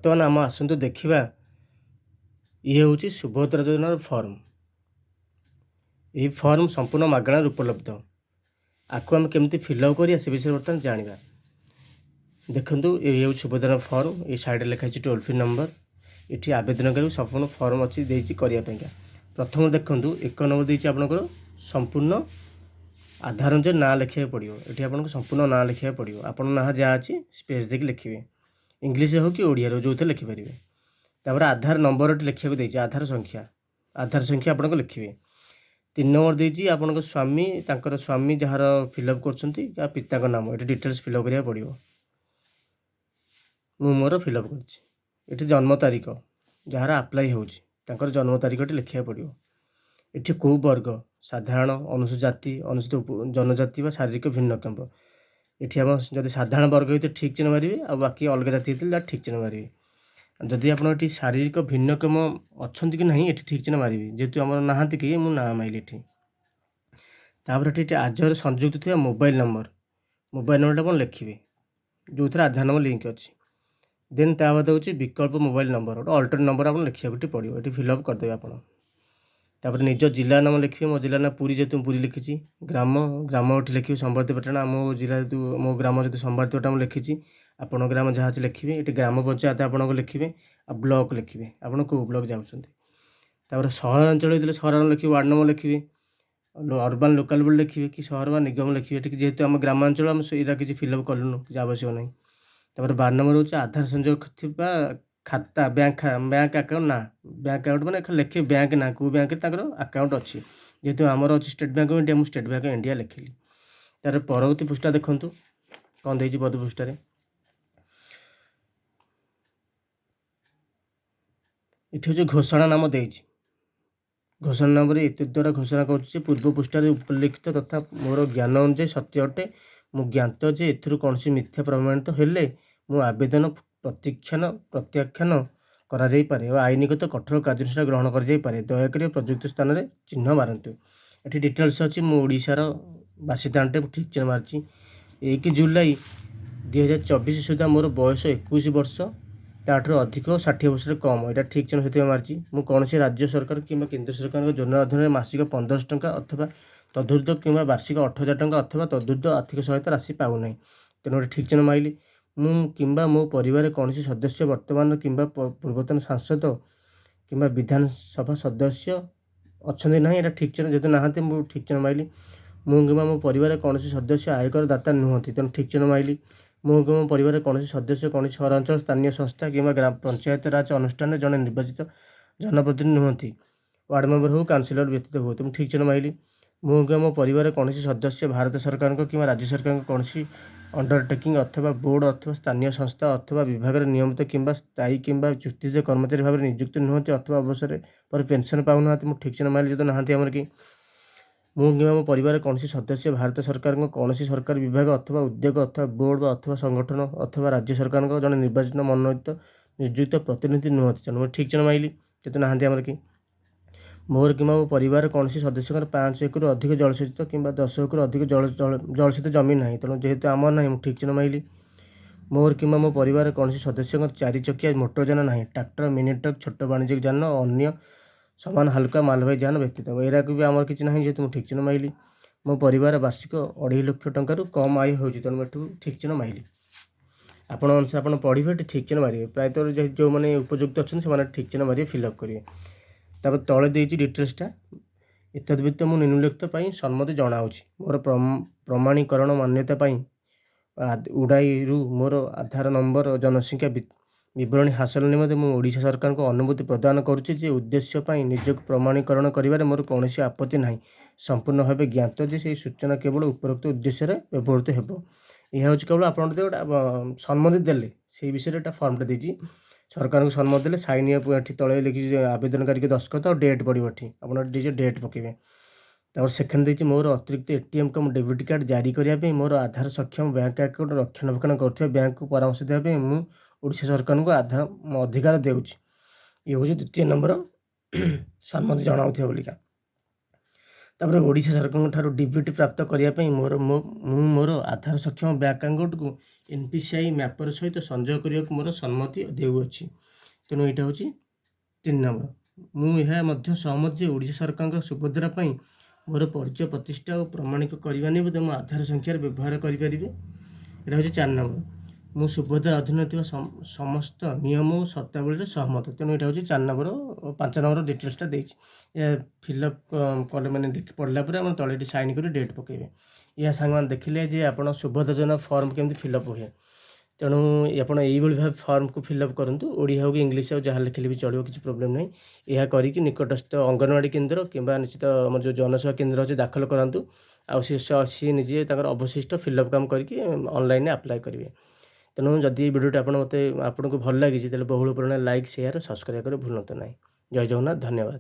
ବର୍ତ୍ତମାନ ଆମ ଆସନ୍ତୁ ଦେଖିବା ଇଏ ହେଉଛି ସୁଭଦ୍ରା ଯୋଜନାର ଫର୍ମ। ଏହି ଫର୍ମ ସମ୍ପୂର୍ଣ୍ଣ ମାଗଣାରେ ଉପଲବ୍ଧ। ଆକୁ ଆମେ କେମିତି ଫିଲ୍ଅପ୍ କରିବା ସେ ବିଷୟରେ ବର୍ତ୍ତମାନ ଜାଣିବା। ଦେଖନ୍ତୁ ଏହି ହେଉଛି ସୁଭଦ୍ରା ଫର୍ମ। এই ସାଇଡ଼୍ରେ ଲେଖା ହେଇଛି ଟୋଲ୍ ଫ୍ରି ନମ୍ବର। ଏଠି ଆବେଦନକାରୀ ସମ୍ପୂର୍ଣ୍ଣ ଫର୍ମ ଅଛି ଦେଇଛି କରିବା ପାଇଁକା। ପ୍ରଥମେ ଦେଖନ୍ତୁ 1 ନମ୍ବର ଦେଇଛି ଆପଣଙ୍କର ସମ୍ପୂର୍ଣ୍ଣ ଆଧାର ଅନୁଯାୟୀ ନାଁ ଲେଖିବାକୁ ପଡ଼ିବ। ଏଠି ଆପଣଙ୍କୁ ସମ୍ପୂର୍ଣ୍ଣ ନାଁ ଲେଖିବାକୁ ପଡ଼ିବ। ଆପଣ ନାଁ ଯାହା ଅଛି ସ୍ପେସ୍ ଦେଇକି ଲେଖିବେ। ଇଂଲିଶରେ ହେଉ କି ଓଡ଼ିଆରେ ଯେଉଁଥିରେ ଲେଖିପାରିବେ। ତାପରେ ଆଧାର ନମ୍ବରଟି ଲେଖିବାକୁ ଦେଇଛି, ଆଧାର ସଂଖ୍ୟା ଆପଣଙ୍କ ଲେଖିବେ। 3 ନମ୍ବର ଦେଇଛି ଆପଣଙ୍କ ସ୍ୱାମୀ, ତାଙ୍କର ସ୍ୱାମୀ ଯାହାର ଫିଲ୍ଅପ୍ କରୁଛନ୍ତି ବା ପିତାଙ୍କ ନାମ, ଏଠି ଡିଟେଲ୍ସ ଫିଲ୍ଅପ୍ କରିବାକୁ ପଡ଼ିବ। ମୁଁ ମୋର ଫିଲ୍ଅପ୍ କରିଛି। ଏଠି ଜନ୍ମ ତାରିଖ ଯାହାର ଆପ୍ଲାଏ ହେଉଛି ତାଙ୍କର ଜନ୍ମ ତାରିଖଟି ଲେଖିବାକୁ ପଡ଼ିବ। ଏଠି କେଉଁ ବର୍ଗ, ସାଧାରଣ, ଅନୁସୂଚିତ ଜାତି, ଅନୁସୂଚିତ ଜନଜାତି ବା ଶାରୀରିକ ଭିନ୍ନକ୍ଷମ। ଏଠି ଆପଣ ଯଦି ସାଧାରଣ ବର୍ଗ ହେଇଥିଲେ ଠିକ୍ ଚିହ୍ନ ମାରିବେ, ଆଉ ବାକି ଅଲଗା ଜାତି ହେଇଥିଲେ ତାହେଲେ ଠିକ୍ ଚିହ୍ନ ମାରିବେ। ଯଦି ଆପଣ ଏଠି ଶାରୀରିକ ଭିନ୍ନକ୍ଷମ ଅଛନ୍ତି କି ନାହିଁ ଏଠି ଠିକ୍ ଚିହ୍ନ ମାରିବେ। ଯେହେତୁ ଆମର ନାହାନ୍ତି କେହି, ମୁଁ ନାଁ ମାଇଲି ଏଠି। ତାପରେ ଏଠି ଆଧାରରେ ସଂଯୁକ୍ତ ଥିବା ମୋବାଇଲ୍ ନମ୍ବରଟା ଆପଣ ଲେଖିବେ ଯେଉଁଥିରେ ଆଧାର ନମ୍ବର ଲିଙ୍କ ଅଛି। ଦେନ୍ ତା ବାଦ ହେଉଛି ବିକଳ୍ପ ମୋବାଇଲ୍ ନମ୍ବର, ଗୋଟେ ଅଲ୍ଟରନେଟ୍ ନମ୍ବର ଆପଣ ଲେଖିବାକୁ ଏଠି ପଡ଼ିବ। ଏଠି ଫିଲ୍ଅପ୍ କରିଦେବେ ଆପଣ। ତାପରେ ନିଜ ଜିଲ୍ଲା ନାମ ଲେଖିବେ। ମୋ ଜିଲ୍ଲା ନାଁ ପୁରୀ, ଯେହେତୁ ମୁଁ ପୁରୀ ଲେଖିଛି। ଗ୍ରାମ ଏଠି ଲେଖିବେ ସମ୍ବଲପୁରପାଟଣା। ମୋ ଜିଲ୍ଲା ଯେହେତୁ ମୋ ଗ୍ରାମ ଯେହେତୁ ସମ୍ବଲପୁରପାଟଣା ମୁଁ ଲେଖିଛି। ଆପଣଙ୍କ ଗ୍ରାମ ଯାହା ଅଛି ଲେଖିବେ। ଏଠି ଗ୍ରାମ ପଞ୍ଚାୟତ ଆପଣଙ୍କ ଲେଖିବେ, ଆଉ ବ୍ଲକ ଲେଖିବେ ଆପଣ କେଉଁ ବ୍ଲକ ଯାଉଛନ୍ତି। ତାପରେ ସହରାଞ୍ଚଳ ହେଇଥିଲେ ସହରାଞ୍ଚଳ ଲେଖିବେ, ୱାର୍ଡ଼ ନମ୍ବର ଲେଖିବେ। ଅର୍ବାନ୍ ଲୋକାଲ୍ ବୋଲି ଲେଖିବେ କି ସହର ବା ନିଗମ ଲେଖିବେ। ଏଠି ଯେହେତୁ ଆମ ଗ୍ରାମାଞ୍ଚଳ ଆମେ ସେଇଟା କିଛି ଫିଲ୍ଅପ୍ କଲୁନୁ, କିଛି ଆବଶ୍ୟକ ନାହିଁ। ତାପରେ 12 ନମ୍ବର ହେଉଛି ଆଧାର ସଂଯୋଗ ଥିବା ଖାତା, ବ୍ୟାଙ୍କ ଆକାଉଣ୍ଟ ନାଁ। ବ୍ୟାଙ୍କ ଆକାଉଣ୍ଟ ମାନେ ଲେଖିବେ ବ୍ୟାଙ୍କ ନାଁ, କେଉଁ ବ୍ୟାଙ୍କରେ ତାଙ୍କର ଆକାଉଣ୍ଟ ଅଛି। ଯେହେତୁ ଆମର ଅଛି ଷ୍ଟେଟ୍ ବ୍ୟାଙ୍କ ଅଫ୍ ଇଣ୍ଡିଆ, ମୁଁ ଷ୍ଟେଟ୍ ବ୍ୟାଙ୍କ ଅଫ୍ ଇଣ୍ଡିଆ ଲେଖିଲି। ତାର ପରବର୍ତ୍ତୀ ପୃଷ୍ଠା ଦେଖନ୍ତୁ କ'ଣ ଦେଇଛି। ପଦ ପୃଷ୍ଠାରେ ଏଠି ହେଉଛି ଘୋଷଣା ନାମ ଦେଇଛି। ଘୋଷଣା ନାମରେ ଏତଦ୍ୱାରା ଘୋଷଣା କରୁଛି ଯେ ପୂର୍ବ ପୃଷ୍ଠାରେ ଉପଲିଖିତ ତଥା ମୋର ଜ୍ଞାନ ଅନୁଯାୟୀ ସତ୍ୟ ଅଟେ। ମୁଁ ଜ୍ଞାତ ଯେ ଏଥିରୁ କୌଣସି ମିଥ୍ୟା ପ୍ରମାଣିତ ହେଲେ ମୁଁ ଆବେଦନ ପ୍ରତ୍ୟାଖ୍ୟାନ କରାଯାଇପାରେ ଓ ଆଇନଗତ କଠୋର କାର୍ଯ୍ୟାନୁଷ୍ଠାନ ଗ୍ରହଣ କରାଯାଇପାରେ। ଦୟାକରି ପ୍ରଯୁକ୍ତ ସ୍ଥାନରେ ଚିହ୍ନ ମାରନ୍ତୁ। ଏଠି ଡିଟେଲ୍ସ ଅଛି। ମୁଁ ଓଡ଼ିଶାର ବାସିନ୍ଦା ଅଟେ, ମୁଁ ଠିକ୍ ଚିହ୍ନ ମାରିଛି। 1 ଜୁଲାଇ 2024 ସୁଦ୍ଧା ମୋର ବୟସ 21 ବର୍ଷ, ତାଠାରୁ ଅଧିକ 60 ବର୍ଷରେ କମ୍, ଏଇଟା ଠିକ୍ ଚିହ୍ନ ସେଥିପାଇଁ ମାରିଛି। ମୁଁ କୌଣସି ରାଜ୍ୟ ସରକାର କିମ୍ବା କେନ୍ଦ୍ର ସରକାରଙ୍କ ଯୋଜନା ଅଧୀନରେ ମାସିକ 1500 ଟଙ୍କା ଅଥବା ତଦୁର୍ଦ୍ଧ୍ୱ କିମ୍ବା ବାର୍ଷିକ 8000 ଟଙ୍କା ଅଥବା ତଦୁର୍ଦ୍ଧ୍ୱ ଆର୍ଥିକ ସହାୟତା ରାଶି ପାଉନାହିଁ, ତେଣୁ ଗୋଟେ ଠିକ୍ ଚିହ୍ନ ମାଇଲି। ମୁଁ କିମ୍ବା ମୋ ପରିବାରରେ କୌଣସି ସଦସ୍ୟ ବର୍ତ୍ତମାନ କିମ୍ବା ପୂର୍ବତନ ସାଂସଦ କିମ୍ବା ବିଧାନସଭା ସଦସ୍ୟ ଅଛନ୍ତି ନାହିଁ, ଏଇଟା ଠିକ୍ ଚିହ୍ନ। ଯେହେତୁ ନାହାନ୍ତି ମୁଁ ଠିକ୍ ଚିହ୍ନ ମାଇଲି। ମୁଁ କିମ୍ବା ମୋ ପରିବାରରେ କୌଣସି ସଦସ୍ୟ ଆୟକର ଦାତା ନୁହନ୍ତି, ତେଣୁ ଠିକ୍ ଚିହ୍ନ ମାଇଲି। ମୁଁ କିମ୍ବା ମୋ ପରିବାରରେ କୌଣସି ସଦସ୍ୟ କୌଣସି ସହରାଞ୍ଚଳ ସ୍ଥାନୀୟ ସଂସ୍ଥା କିମ୍ବା ପଞ୍ଚାୟତ ରାଜ ଅନୁଷ୍ଠାନରେ ଜଣେ ନିର୍ବାଚିତ ଜନପ୍ରତିନିଧି ନୁହନ୍ତି, ୱାର୍ଡ଼ ମେମ୍ବର ହେଉ କାଉନସିଲର ବ୍ୟତୀତ ହୁଅନ୍ତୁ, ମୁଁ ଠିକ୍ ଚିହ୍ନ ମାଇଲି। ମୁଁ କିମ୍ବା ମୋ ପରିବାରରେ କୌଣସି ସଦସ୍ୟ ଭାରତ ସରକାରଙ୍କ କିମ୍ବା ରାଜ୍ୟ ସରକାରଙ୍କ କୌଣସି ଅଣ୍ଡରଟେକିଂ ଅଥବା ବୋର୍ଡ଼ ଅଥବା ସ୍ଥାନୀୟ ସଂସ୍ଥା ଅଥବା ବିଭାଗରେ ନିୟମିତ କିମ୍ବା ସ୍ଥାୟୀ କିମ୍ବା ଚୁକ୍ତିତ କର୍ମଚାରୀ ଭାବରେ ନିଯୁକ୍ତ ନୁହନ୍ତି ଅଥବା ଅବସର ପରେ ପେନ୍ସନ୍ ପାଉନାହାନ୍ତି, ମୁଁ ଠିକ୍ ଚିହ୍ନ ମାଇଲି। ଯେହେତୁ ନାହାନ୍ତି ଆମର କି। ମୁଁ କିମ୍ବା ମୋ ପରିବାରରେ କୌଣସି ସଦସ୍ୟ ଭାରତ ସରକାରଙ୍କ କୌଣସି ସରକାରୀ ବିଭାଗ ଅଥବା ଉଦ୍ୟୋଗ ଅଥବା ବୋର୍ଡ଼ ଅଥବା ସଂଗଠନ ଅଥବା ରାଜ୍ୟ ସରକାରଙ୍କ ଜଣେ ନିର୍ବାଚିତ ମନୋନୀତ ନିଯୁକ୍ତ ପ୍ରତିନିଧି ନୁହନ୍ତି, ତେଣୁ ମୁଁ ଠିକ୍ ଚିହ୍ନ ମାଇଲି। ଯେହେତୁ ନାହାନ୍ତି ଆମର କି। ମୋର କିମ୍ବା ମୋ ପରିବାରରେ କୌଣସି ସଦସ୍ୟଙ୍କର 5 ଏକରରୁ ଅଧିକ ଜଳସେଚିତ କିମ୍ବା 10 ଏକରରୁ ଅଧିକ ଜଳସେଚିତ ଜମି ନାହିଁ, ତେଣୁ ଯେହେତୁ ଆମର ନାହିଁ ମୁଁ ଠିକ୍ ଚିହ୍ନ ମାଇଲି। ମୋର କିମ୍ବା ମୋ ପରିବାରରେ କୌଣସି ସଦସ୍ୟଙ୍କର 4 ଚକିଆ ମୋଟର ଯାନ ନାହିଁ, ଟ୍ରାକ୍ଟର, ମିନି ଟ୍ରକ୍, ଛୋଟ ବାଣିଜ୍ୟିକ ଯାନ, ଅନ୍ୟ ସମାନ ହାଲୁକା ମାଲବାହୀ ଯାନ ବ୍ୟତୀତ, ଏରାକୁ ବି ଆମର କିଛି ନାହିଁ, ଯେହେତୁ ମୁଁ ଠିକ୍ ଚିହ୍ନ ମାଇଲି। ମୋ ପରିବାର ବାର୍ଷିକ 2.5 ଲକ୍ଷ ଟଙ୍କାରୁ କମ୍ ଆୟ ହେଉଛି, ତେଣୁ ଏଠୁ ଠିକ୍ ଚିହ୍ନ ମାଇଲି। ଆପଣ ଅନୁସାରେ ଆପଣ ପଢ଼ିବେ, ଏଠି ଠିକ୍ ଚିହ୍ନ ମାରିବେ। ପ୍ରାୟତଃ ଯେଉଁମାନେ ଉପଯୁକ୍ତ ଅଛନ୍ତି ସେମାନେ ଠିକ୍ ଚିହ୍ନ ମାରିବେ, ଫିଲ୍ଅପ୍ କରିବେ। ତାପରେ ତଳେ ଦେଇଛି ଡିଟେଲ୍ସଟା। ଏତଦ୍ ବ୍ୟତୀତ ମୁଁ ନିମ୍ନଲିଖିତ ପାଇଁ ସମ୍ମତି ଜଣାଉଛି। ମୋର ପ୍ରମାଣୀକରଣ ମାନ୍ୟତା ପାଇଁ ଉଡ଼ାଇରୁ ମୋର ଆଧାର ନମ୍ବର ଓ ଜନସଂଖ୍ୟା ବିବରଣୀ ହାସଲ ନିମନ୍ତେ ମୁଁ ଓଡ଼ିଶା ସରକାରଙ୍କୁ ଅନୁମତି ପ୍ରଦାନ କରୁଛି ଯେ ଉଦ୍ଦେଶ୍ୟ ପାଇଁ ନିଜକୁ ପ୍ରମାଣୀକରଣ କରିବାରେ ମୋର କୌଣସି ଆପତ୍ତି ନାହିଁ। ସମ୍ପୂର୍ଣ୍ଣ ଭାବେ ଜ୍ଞାତ ଯେ ସେହି ସୂଚନା କେବଳ ଉପରୋକ୍ତ ଉଦ୍ଦେଶ୍ୟରେ ବ୍ୟବହୃତ ହେବ। ଏହା ହେଉଛି କେବଳ ଆପଣ ଯଦି ଗୋଟେ ସମ୍ମତି ଦେଲେ ସେଇ ବିଷୟରେ ଗୋଟେ ଫର୍ମଟା ଦେଇଛି। ସରକାରଙ୍କୁ ସମ୍ମତି ଦେଲେ ସାଇନ୍ ଏଠି ତଳେ ଲେଖିଛି ଆବେଦନକାରୀଙ୍କ ଦସ୍ତଖତ ଆଉ ଡେଟ୍ ପଡ଼ିବ। ଏଠି ଆପଣ ନିଜେ ଡେଟ୍ ପକାଇବେ। ତାପରେ ସେକେଣ୍ଡ ଦେଇଛି ମୋର ଅତିରିକ୍ତ ATM କମ୍ ଡେବିଟ୍ କାର୍ଡ଼ ଜାରି କରିବା ପାଇଁ ମୋର ଆଧାର ସକ୍ଷମ ବ୍ୟାଙ୍କ ଆକାଉଣ୍ଟ ରକ୍ଷଣାବେକ୍ଷଣ କରୁଥିବା ବ୍ୟାଙ୍କକୁ ପରାମର୍ଶ ଦେବା ପାଇଁ ମୁଁ ଓଡ଼ିଶା ସରକାରଙ୍କୁ ଅଧିକାର ଦେଉଛି। ଇଏ ହେଉଛି ଦ୍ୱିତୀୟ ନମ୍ବର ସମ୍ମତି ଜଣାଉଥିବା ବୋଲିକା। ତାପରେ ଓଡ଼ିଶା ସରକାରଙ୍କ ଠାରୁ ଡିବିଟି ପ୍ରାପ୍ତ କରିବା ପାଇଁ ମୁଁ ମୋର ଆଧାର ସକ୍ଷମ ବ୍ୟାଙ୍କ ଆକାଉଣ୍ଟକୁ NPCI ମ୍ୟାପର ସହିତ ସଂଯୋଗ କରିବାକୁ ମୋର ସମ୍ମତି ଦେଉଅଛି। ତେଣୁ ଏଇଟା ହେଉଛି 3 ନମ୍ବର। ମୁଁ ଏହା ମଧ୍ୟ ସହମତ ଯେ ଓଡ଼ିଶା ସରକାରଙ୍କ ସୁଭଦ୍ରା ପାଇଁ ମୋର ପରିଚୟ ପ୍ରତିଷ୍ଠା ଓ ପ୍ରମାଣିତ କରିବା ନିମନ୍ତେ ମୋ ଆଧାର ସଂଖ୍ୟାର ବ୍ୟବହାର କରିପାରିବେ। ଏଇଟା ହେଉଛି 4 ନମ୍ବର। ମୁଁ ସୁଭଦ୍ରା ଅଧୀନରେ ଥିବା ସମସ୍ତ ନିୟମ ଓ ସର୍ତ୍ତାବଳୀରେ ସହମତ। ତେଣୁ ଏଇଟା ହେଉଛି 4 ନମ୍ବର 5 ନମ୍ବର ଡିଟେଲ୍ସଟା ଦେଇଛି। ଏହା ଫିଲ୍ଅପ୍ କଲେ ମାନେ ପଢ଼ିଲା ପରେ ଆପଣ ତଳେ ଏଠି ସାଇନ୍ କରି ଡେଟ୍ ପକାଇବେ। ଏହା ସାଙ୍ଗମାନେ ଦେଖିଲେ ଯେ ଆପଣ ସୁଭଦ୍ରା ଯୋଜନା ଫର୍ମ କେମିତି ଫିଲ୍ଅପ୍ ହୁଏ। ତେଣୁ ଆପଣ ଏଇଭଳି ଭାବେ ଫର୍ମକୁ ଫିଲ୍ଅପ୍ କରନ୍ତୁ। ଓଡ଼ିଆ ହେଉ କି ଇଂଲିଶ ହେଉ ଯାହା ଲେଖିଲେ ବି ଚଳିବ, କିଛି ପ୍ରୋବ୍ଲେମ୍ ନାହିଁ। ଏହା କରିକି ନିକଟସ୍ଥ ଅଙ୍ଗନବାଡ଼ି କେନ୍ଦ୍ର କିମ୍ବା ନିଶ୍ଚିତ ଆମର ଯେଉଁ ଜନସେବା କେନ୍ଦ୍ର ଅଛି ଦାଖଲ କରାନ୍ତୁ। ଆଉ ସିଏ ନିଜେ ତାଙ୍କର ଅବଶିଷ୍ଟ ଫିଲ୍ଅପ୍ କାମ କରିକି ଅନଲାଇନ୍ରେ ଆପ୍ଲାଏ କରିବେ। ତେଣୁ ଯଦି এই ଭିଡ଼ିଓଟି ଆପଣଙ୍କୁ ଭଲ ଲାଗିଛି ତାହେଲେ ବହୁଳ ପରିମାଣରେ ଲାଇକ୍, ସେୟାର, ସବସ୍କ୍ରାଇବ୍ କରିବାକୁ ଭୁଲନ୍ତୁ ନାହିଁ। ଜୟ ଜଗନ୍ନାଥ, ଧନ୍ୟବାଦ।